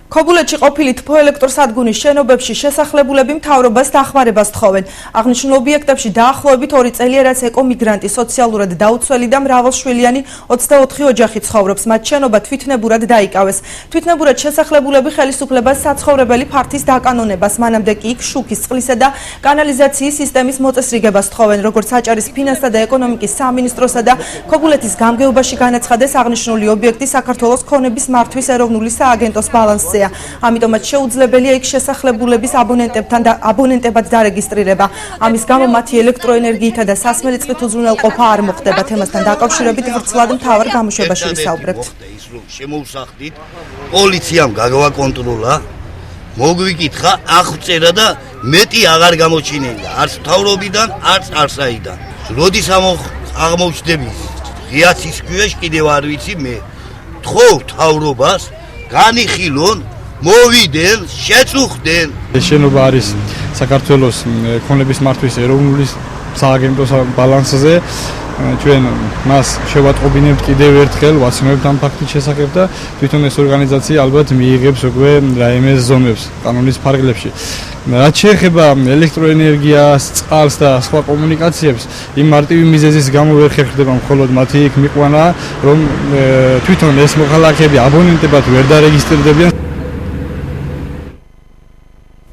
ქობულეთში ყოფილი თბოელექტროსადგურის შენობებში შესახლებულები მთავრობას დახმარებას თხოვენ. აღნიშნულ ობიექტებში დაახლოებით 2 წელია, რაც ეკომიგრანტი, სოციალურად დაუცველი და მრავალშვილიანი 24 ოჯახი ცხოვრობს. მათ შენობა თვითნებურად დაიკავეს. თვითნებურად შესახლებულები ხელისუფლებას საცხოვრებელი ფართის დაკანონებას, მანამდე კი იქ შუქის, წყლისა და კანალიზაციის სისტემის მოწესრიგებას თხოვენ. როგორც აჭარის ფინანსთა და ეკონომიკის სამინისტროსა და ქობულეთის გამგეობაში განაცხადეს, აღნიშნული ობიექტი საქართველოს ქონების მართვის ეროვნული სააგენტოს ბალანსზე. ამიტომაც შეუძლებელია იქ შესახლებულების აბონენტებად დარეგისტრირება. ამის გამო მათი ელექტროენერგიითა და სასმელი წყლით უზრუნველყოფა არ მოხდება. თემასთან დაკავშირებით ვრცლად მთავარ გამოშვებაში ვისაუბრებთ. შემოვსახდით, პოლიციამ გაგვაკონტროლა, მოგვიკითხა, აღწერა და მეტი აღარ გამოჩინელა. არც მთავრობიდან, არც არსაიდან. როდის აღმოჩნდები ღიაცის ქვეშ კიდევ არ ვიცი მე. თხოვ მთავრობას განიხილონ, მოვიდნენ, შეწუხდნენ. შენობა არის საქართველოს ქონების მართვის ეროვნული სააგენტოს ბალანსზე. ჩვენ მას შევატყობინებთ კიდევ ერთხელ, ვაცნობთ ამ ფაქტის შესახებ და თვითონ ეს ორგანიზაცია ალბათ მიიღებს უკვე რაიმე ზომებს კანონის ფარგლებში. რაც შეეხება ელექტროენერგიას, წყალს და სხვა კომუნიკაციებს, იმ მარტივი მიზეზის გამო ვერ ხერხდება მხოლოდ მათი იქ მიყვანა, რომ თვითონ ეს მოქალაქეები აბონენტებად ვერ დარეგისტრირდებიან.